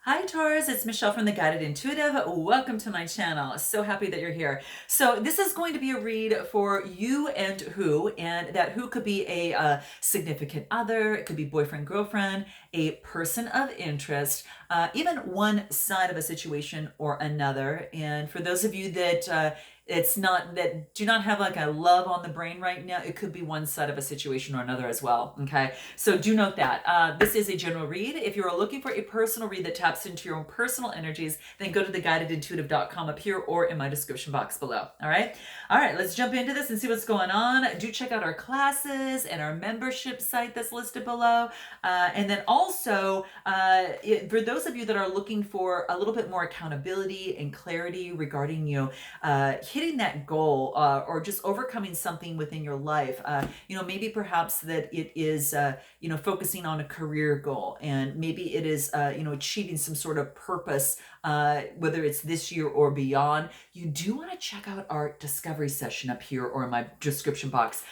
Hi Taurus, it's Michelle from the Guided Intuitive. Welcome to my channel. So happy that you're here. So this is going to be a read for you and that who could be a significant other, it could be boyfriend, girlfriend, a person of interest, even one side of a situation or another. And for those of you that it's not that do not have like a love on the brain right now, it could be one side of a situation or another as well. Okay, so do note that this is a general read. If you're looking for a personal read that taps into your own personal energies, then go to theguidedintuitive.com up here or in my description box below. All right, let's jump into this and see what's going on. Do check out our classes and our membership site that's listed below, and then also for those of you that are looking for a little bit more accountability and clarity regarding hitting that goal or just overcoming something within your life, maybe perhaps that it is focusing on a career goal, and maybe it is achieving some sort of purpose, whether it's this year or beyond. You do want to check out our discovery session up here or in my description box.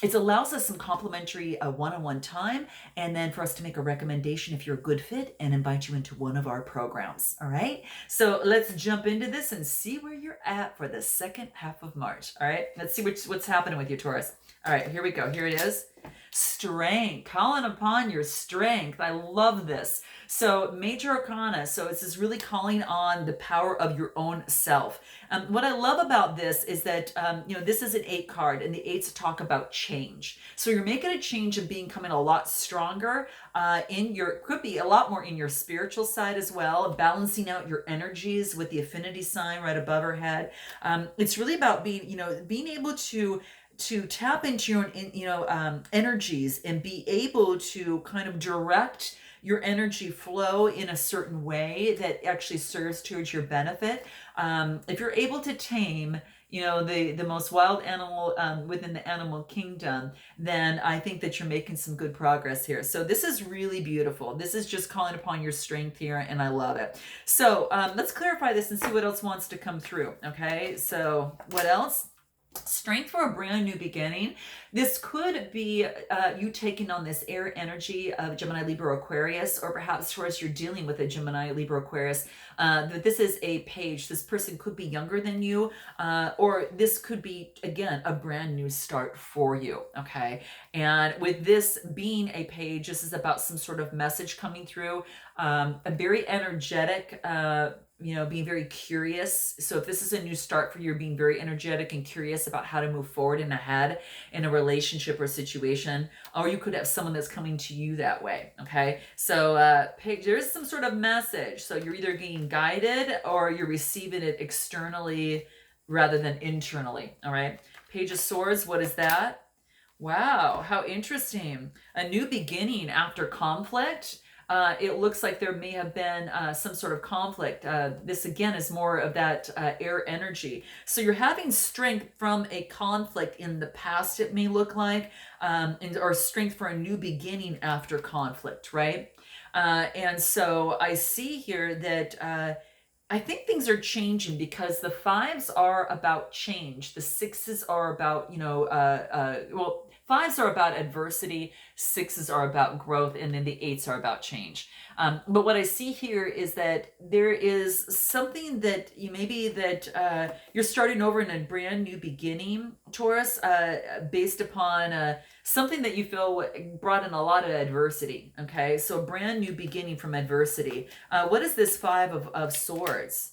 It allows us some complimentary one-on-one time, and then for us to make a recommendation if you're a good fit and invite you into one of our programs. All right, so let's jump into this and see where you're at for the second half of March. All right, let's see what's happening with you, Taurus. All right, here we go. Here it is. Strength, calling upon your strength. I love this. So major arcana. So this is really calling on the power of your own self. What I love about this is that, this is an 8 card, and the 8s talk about change. So you're making a change and becoming a lot stronger could be a lot more in your spiritual side as well, balancing out your energies with the affinity sign right above her head. It's really about being able to tap into your energies and be able to kind of direct your energy flow in a certain way that actually serves towards your benefit. If you're able to tame the most wild animal within the animal kingdom, then I think that you're making some good progress here. So this is really beautiful. This is just calling upon your strength here, and I love it. So let's clarify this and see what else wants to come through. Okay, so what else? Strength for a brand new beginning. This could be you taking on this air energy of Gemini, Libra, Aquarius, or perhaps Taurus, you're dealing with a Gemini, Libra, Aquarius. This is a page. This person could be younger than you, or this could be, again, a brand new start for you, okay? And with this being a page, this is about some sort of message coming through, a very energetic, being very curious. So if this is a new start for you, being very energetic and curious about how to move forward and ahead in a relationship or situation, or you could have someone that's coming to you that way. Okay, so there's some sort of message. So you're either being guided or you're receiving it externally rather than internally. All right, Page of Swords. What is that? Wow, how interesting. A new beginning after conflict. It looks like there may have been some sort of conflict. This again is more of that air energy. So you're having strength from a conflict in the past, it may look like, or strength for a new beginning after conflict, right? And so I see here that I think things are changing because the 5s are about change. The 6s are about, 5s are about adversity, 6s are about growth, and then the 8s are about change. But what I see here is that there is something that you're starting over in a brand new beginning, Taurus, based upon something that you feel brought in a lot of adversity. Okay, so a brand new beginning from adversity. What is this 5 of Swords?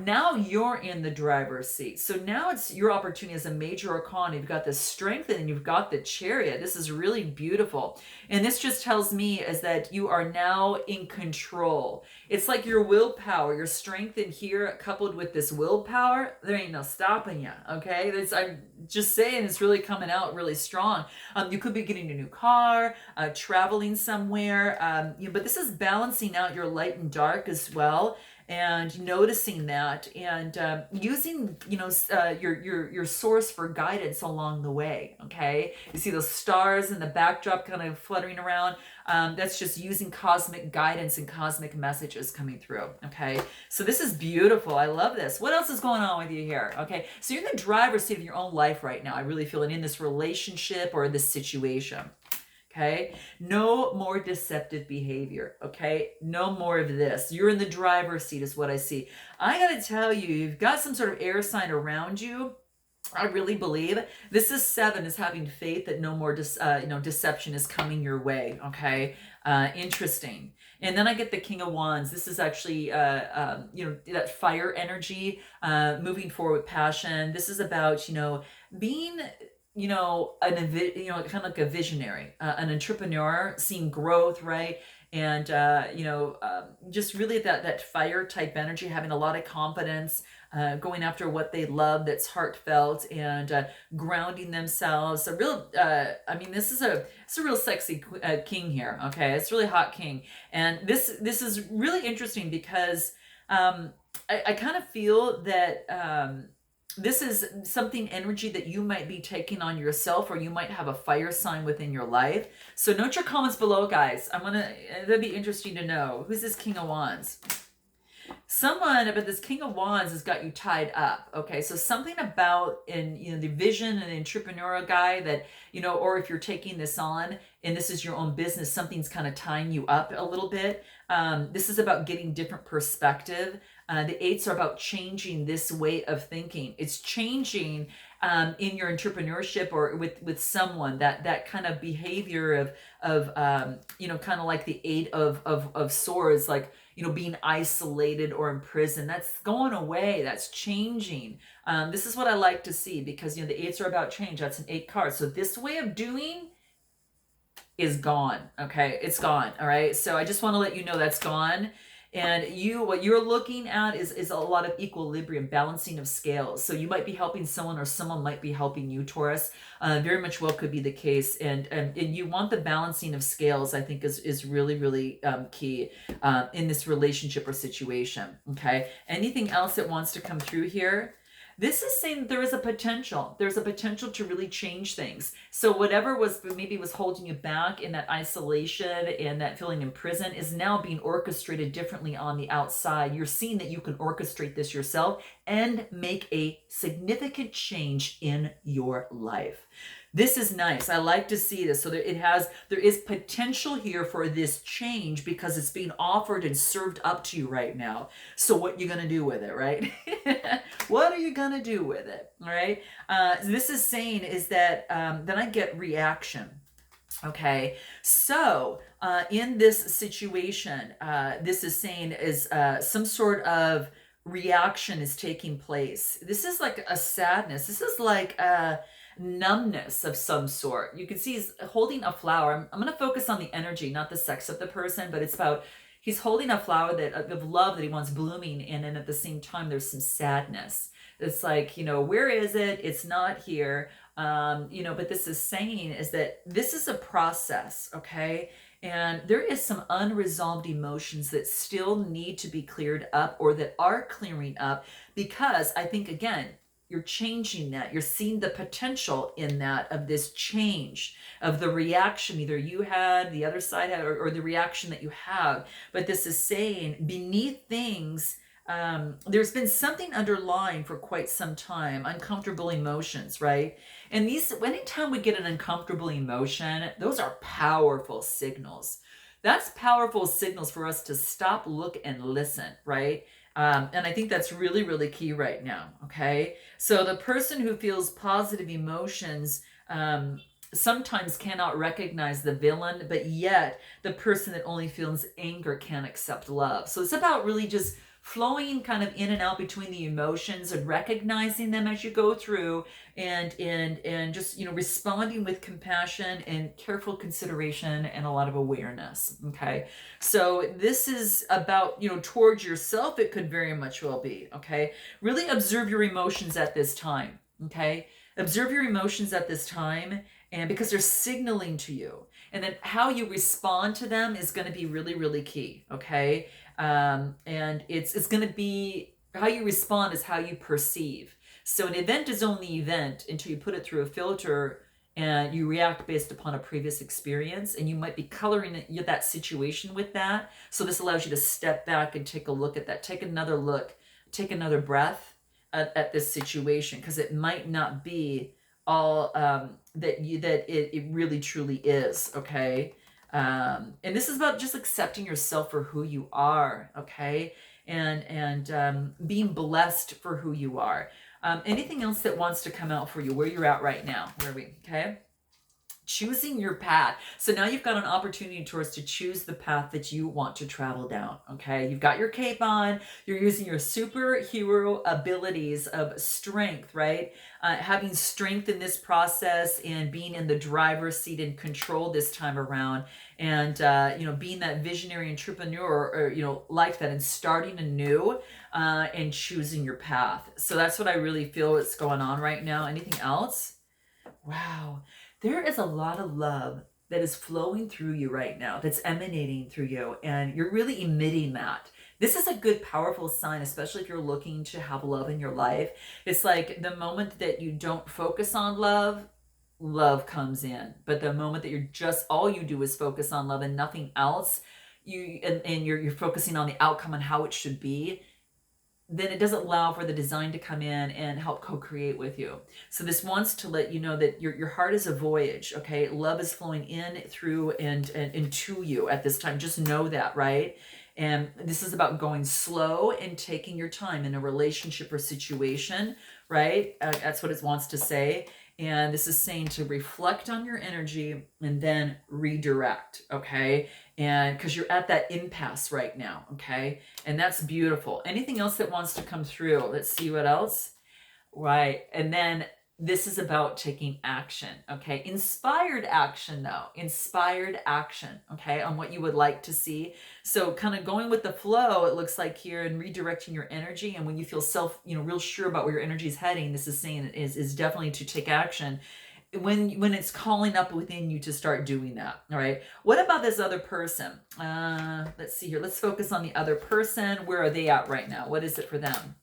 Now you're in the driver's seat. So now it's your opportunity as a major arcana. You've got the strength and you've got the chariot. This is really beautiful. And this just tells me is that you are now in control. It's like your willpower, your strength in here coupled with this willpower, there ain't no stopping you, okay? I'm just saying it's really coming out really strong. You could be getting a new car, traveling somewhere, but this is balancing out your light and dark as well. And noticing that and using your source for guidance along the way. Okay, you see those stars in the backdrop kind of fluttering around. That's just using cosmic guidance and cosmic messages coming through. Okay, so this is beautiful. I love this. What else is going on with you here? Okay, so you're in the driver's seat of your own life right now. I really feel it in this relationship or this situation. Okay, no more deceptive behavior. Okay, no more of this. You're in the driver's seat, is what I see. I gotta tell you, you've got some sort of air sign around you. I really believe this is 7 is having faith that no more deception is coming your way. Okay, interesting. And then I get the King of Wands. This is actually that fire energy, moving forward with passion. This is about being kind of like a visionary, an entrepreneur, seeing growth, right? And just really that fire type energy, having a lot of confidence, going after what they love, that's heartfelt, and grounding themselves. A real, this is a real sexy king here. Okay, it's really hot king, and this is really interesting because I kind of feel that. This is something energy that you might be taking on yourself, or you might have a fire sign within your life. So note your comments below, guys. That'd be interesting to know. Who's this King of Wands? Someone about this King of Wands has got you tied up. Okay, so something about in the vision and entrepreneurial guy that or if you're taking this on and this is your own business, something's kind of tying you up a little bit. This is about getting different perspective. The 8s are about changing this way of thinking. It's changing in your entrepreneurship or with someone, that kind of behavior of kind of like the 8 of swords, like being isolated or imprisoned. That's going away. That's changing. This is what I like to see, because the 8s are about change. That's an 8 card. So this way of doing is gone. Okay, it's gone. All right. So I just want to let you know that's gone. And what you're looking at is a lot of equilibrium, balancing of scales. So you might be helping someone, or someone might be helping you, Taurus. Very much well could be the case. And you want the balancing of scales, I think, is really, really key in this relationship or situation. Okay. Anything else that wants to come through here? This is saying there is a potential. There's a potential to really change things. So whatever was holding you back in that isolation and that feeling in prison is now being orchestrated differently on the outside. You're seeing that you can orchestrate this yourself and make a significant change in your life. This is nice. I like to see this. So there is potential here for this change because it's being offered and served up to you right now. So what you gonna do with it, right? What are you gonna do with it? All right. This is saying is that then I get reaction. Okay, so in this situation, this is saying is some sort of reaction is taking place. This is like a sadness. This is like a numbness of some sort. You can see he's holding a flower. I'm going to focus on the energy, not the sex of the person, but it's about he's holding a flower of love that he wants blooming, and then at the same time there's some sadness. It's like, where is it? It's not here. But this is saying is that this is a process, okay? And there is some unresolved emotions that still need to be cleared up, or that are clearing up, because I think, again, you're changing that. You're seeing the potential in that, of this change, of the reaction either you had, the other side had, or the reaction that you have. But this is saying beneath things, there's been something underlying for quite some time, uncomfortable emotions, right? And anytime we get an uncomfortable emotion, those are powerful signals. That's powerful signals for us to stop, look, and listen, right? And I think that's really, really key right now, okay? So the person who feels positive emotions sometimes cannot recognize the villain, but yet the person that only feels anger can't accept love. So it's about really just flowing kind of in and out between the emotions and recognizing them as you go through, and just responding with compassion and careful consideration and a lot of awareness. Okay, so this is about towards yourself. It could very much well be, okay? Really observe your emotions at this time. Okay, observe your emotions at this time, and because they're signaling to you, and then how you respond to them is going to be really, really key. Okay, and it's going to be how you respond is how you perceive. So an event is only event until you put it through a filter and you react based upon a previous experience, and you might be coloring that situation with that. So this allows you to step back and take a look at that, take another look, take another breath at this situation, because it might not be all that it really truly is. Okay. And this is about just accepting yourself for who you are. Okay. And being blessed for who you are. Anything else that wants to come out for you, where you're at right now? Where are we? Okay. Choosing your path. So now you've got an opportunity, Taurus, to choose the path that you want to travel down. Okay. You've got your cape on. You're using your superhero abilities of strength, right? Having strength in this process and being in the driver's seat and control this time around. And, being that visionary entrepreneur or, like that, and starting anew and choosing your path. So that's what I really feel is going on right now. Anything else? Wow. There is a lot of love that is flowing through you right now, that's emanating through you, and you're really emitting that. This is a good, powerful sign, especially if you're looking to have love in your life. It's like the moment that you don't focus on love, love comes in. But the moment that you're just, all you do is focus on love and nothing else, and you're focusing on the outcome and how it should be, then it doesn't allow for the design to come in and help co-create with you. So this wants to let you know that your heart is a voyage, okay? Love is flowing in, through, and to you at this time. Just know that, right? And this is about going slow and taking your time in a relationship or situation, right? That's what it wants to say. And this is saying to reflect on your energy and then redirect, okay? And because you're at that impasse right now, okay? And that's beautiful. Anything else that wants to come through? Let's see what else. Right. And then this is about taking action, okay? Inspired action, though. Inspired action, okay, on what you would like to see. So kind of going with the flow, it looks like here, and redirecting your energy. And when you feel real sure about where your energy is heading, this is saying is definitely to take action when it's calling up within you to start doing that. All right. What about this other person? Let's see here. Let's focus on the other person. Where are they at right now? What is it for them?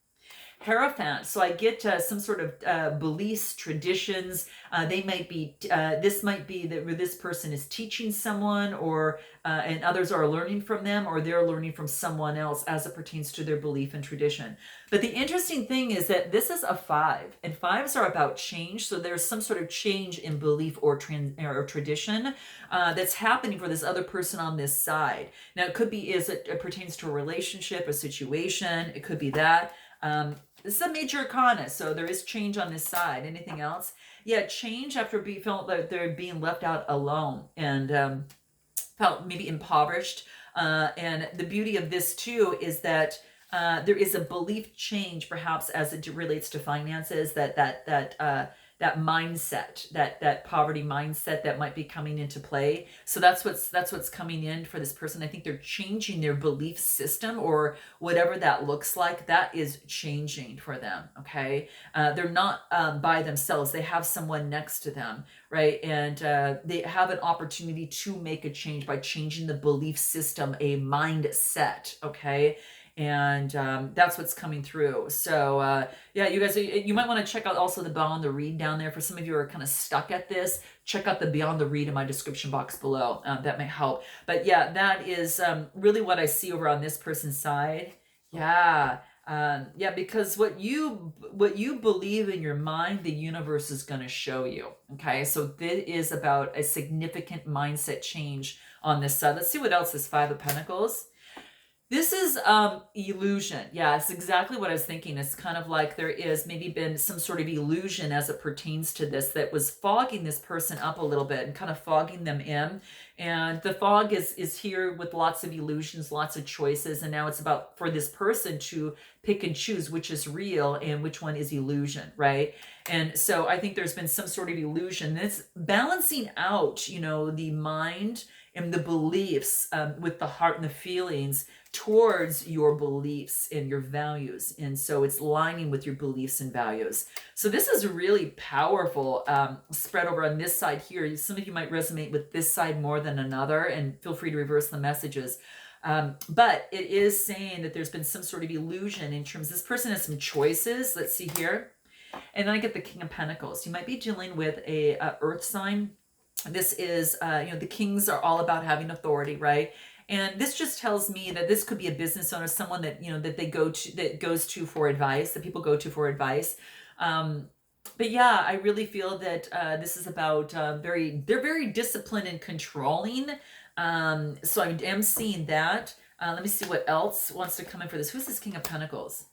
Hierophant. So I get some sort of beliefs, traditions. They might be, this might be that this person is teaching someone, or and others are learning from them, or they're learning from someone else as it pertains to their belief and tradition. But the interesting thing is that this is a 5, and 5s are about change. So there's some sort of change in belief or tradition that's happening for this other person on this side. Now it could be as it pertains to a relationship, a situation. It could be that. This is a major arcana, so there is change on this side. Anything else? Yeah, change after felt like they're being left out alone and felt maybe impoverished. And the beauty of this too is that there is a belief change, perhaps as it relates to finances. That mindset, that poverty mindset that might be coming into play. So that's what's coming in for this person. I think they're changing their belief system, or whatever that looks like. That is changing for them. Okay, they're not by themselves. They have someone next to them, right? And they have an opportunity to make a change by changing the belief system, a mindset. Okay. And that's what's coming through. So yeah, you guys, you might want to check out also the Beyond the Read down there. For some of you who are kind of stuck at this, check out the Beyond the Read in my description box below. That may help. But yeah, that is really what I see over on this person's side. Yeah. Yeah, because what you believe in your mind, the universe is going to show you. Okay, so this is about a significant mindset change on this side. Let's see what else is 5 of Pentacles. This is illusion. Yeah, it's exactly what I was thinking. It's kind of like there is maybe been some sort of illusion as it pertains to this that was fogging this person up a little bit and kind of fogging them in. And the fog is here with lots of illusions, lots of choices. And now it's about for this person to pick and choose which is real and which one is illusion, right? And so I think there's been some sort of illusion. It's balancing out, the mind and the beliefs with the heart and the feelings towards your beliefs and your values. And so it's lining with your beliefs and values. So this is really powerful spread over on this side here. Some of you might resonate with this side more than another, and feel free to reverse the messages. But it is saying that there's been some sort of illusion in terms, this person has some choices. Let's see here. And then I get the King of Pentacles. You might be dealing with a earth sign. This is, the kings are all about having authority, right? And this just tells me that this could be a business owner, someone that, that they go to, that goes to for advice, that people go to for advice. But yeah, I really feel that this is about they're very disciplined and controlling. So I am seeing that. Let me see what else wants to come in for this. Who's this King of Pentacles?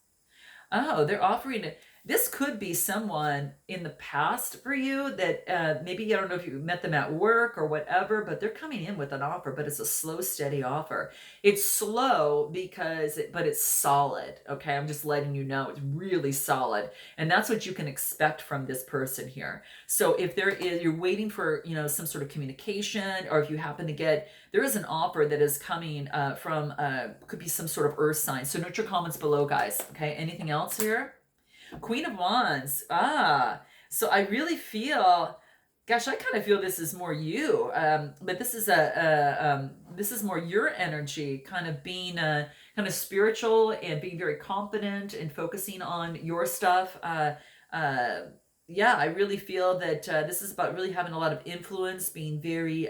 Oh, they're offering. This could be someone in the past for you that maybe, I don't know if you met them at work or whatever, but they're coming in with an offer, but it's a slow, steady offer. It's slow but it's solid. Okay, I'm just letting you know it's really solid, and that's what you can expect from this person here. So if you're waiting for some sort of communication, or if you happen to get there is an offer that is coming from could be some sort of earth sign. So note your comments below, guys. Okay, anything else here? Queen of Wands. So I really feel, gosh, I kind of feel this is more you. But this is this is more your energy, kind of being kind of spiritual and being very confident and focusing on your stuff. Yeah, I really feel that this is about really having a lot of influence, being very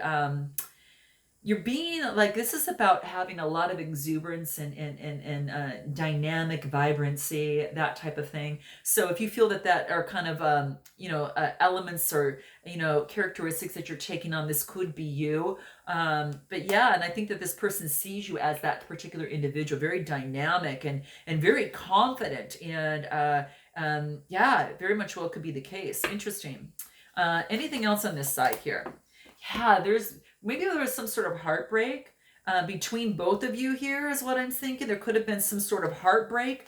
you're being like, this is about having a lot of exuberance and dynamic vibrancy, that type of thing. So if you feel that are kind of elements or characteristics that you're taking on, this could be you. But yeah, and I think that this person sees you as that particular individual, very dynamic and very confident, and yeah, very much well could be the case. Interesting. Anything else on this side here? Yeah, maybe there was some sort of heartbreak between both of you here, is what I'm thinking. There could have been some sort of heartbreak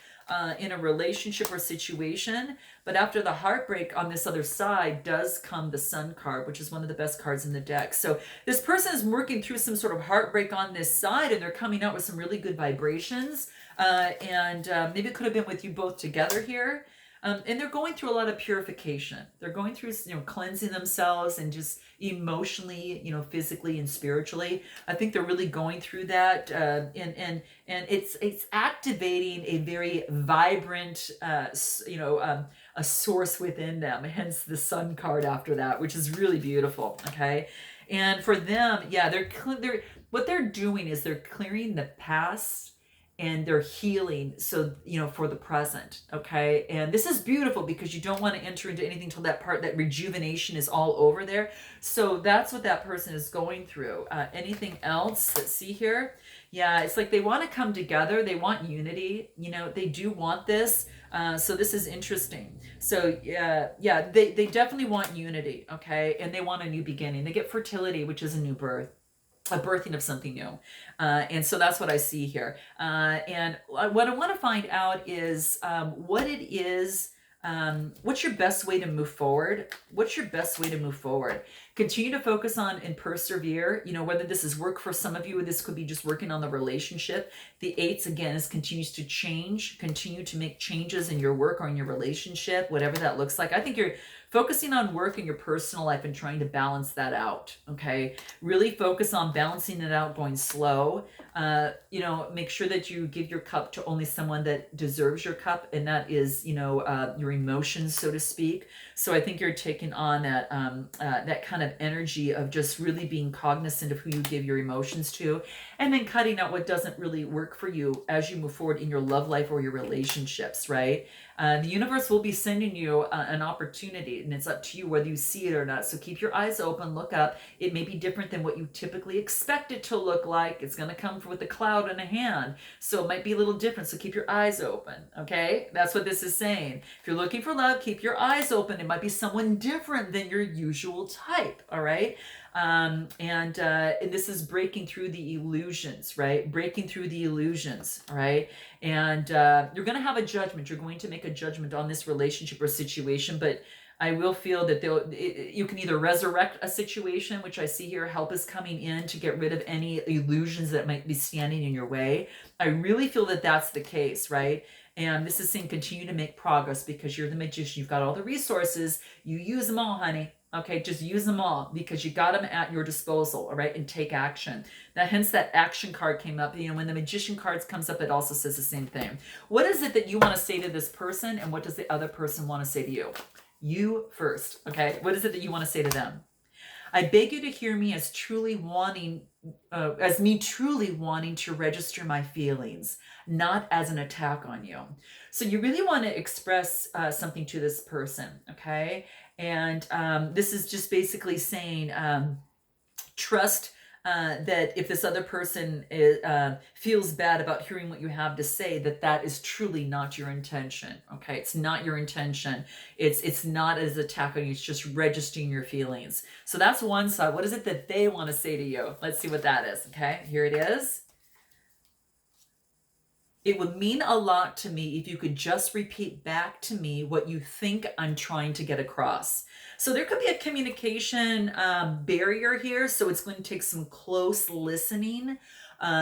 in a relationship or situation. But after the heartbreak, on this other side does come the Sun card, which is one of the best cards in the deck. So this person is working through some sort of heartbreak on this side, and they're coming out with some really good vibrations. And maybe it could have been with you both together here. And they're going through a lot of purification. They're going through, cleansing themselves and just emotionally, physically and spiritually. I think they're really going through that, and it's activating a very vibrant, a source within them. Hence the Sun card after that, which is really beautiful. Okay, and for them, yeah, they're what they're doing is they're clearing the past and they're healing, so for the present. Okay, and this is beautiful because you don't want to enter into anything till that rejuvenation is all over there. So that's what that person is going through. Anything else? Let's see here. Yeah, it's like they want to come together, they want unity, they do want this. So this is interesting. So yeah, they definitely want unity. Okay, and they want a new beginning. They get fertility, which is a new birth, a birthing of something new. And so that's what I see here. And what I want to find out is what it is. What's your best way to move forward? What's your best way to move forward? Continue to focus on and persevere. Whether this is work for some of you, or this could be just working on the relationship. The eights, again, is continues to change. Continue to make changes in your work or in your relationship, whatever that looks like. I think you're focusing on work in your personal life and trying to balance that out. Okay, really focus on balancing it out, going slow. Make sure that you give your cup to only someone that deserves your cup, and that is your emotions, so to speak. So I think you're taking on that kind of energy of just really being cognizant of who you give your emotions to, and then cutting out what doesn't really work for you as you move forward in your love life or your relationships, right? The universe will be sending you an opportunity, and it's up to you whether you see it or not. So keep your eyes open, look up. It may be different than what you typically expect it to look like. It's going to come with a cloud in a hand, so it might be a little different. So keep your eyes open. Okay, that's what this is saying. If you're looking for love, keep your eyes open. It might be someone different than your usual type. All right. And this is breaking through the illusions, right? Breaking through the illusions, right? And you're going to have a judgment. You're going to make a judgment on this relationship or situation, but I will feel that you can either resurrect a situation, which I see here, help is coming in to get rid of any illusions that might be standing in your way. I really feel that that's the case, right? And this is saying continue to make progress because you're the magician. You've got all the resources. You use them all, honey. Okay, just use them all because you got them at your disposal, all right, and take action. Now, hence that action card came up. When the magician cards comes up, it also says the same thing. What is it that you want to say to this person, and what does the other person want to say to you? You first, okay? What is it that you want to say to them? I beg you to hear me as truly wanting as me truly wanting to register my feelings, not as an attack on you. So you really want to express something to this person, okay? And this is just basically saying, trust that if this other person feels bad about hearing what you have to say, that is truly not your intention. Okay, it's not your intention. It's not as attack on you. It's just registering your feelings. So that's one side. What is it that they want to say to you? Let's see what that is. Okay, here it is. It would mean a lot to me if you could just repeat back to me what you think I'm trying to get across. So there could be a communication barrier here. So it's going to take some close listening,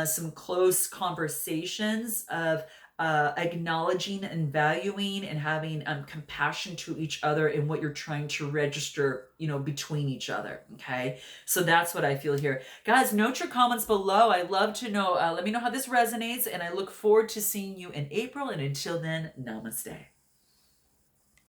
some close conversations of acknowledging and valuing and having compassion to each other in what you're trying to register, between each other. Okay. So that's what I feel here. Guys, note your comments below. I love to know. Let me know how this resonates, and I look forward to seeing you in April. And until then, namaste.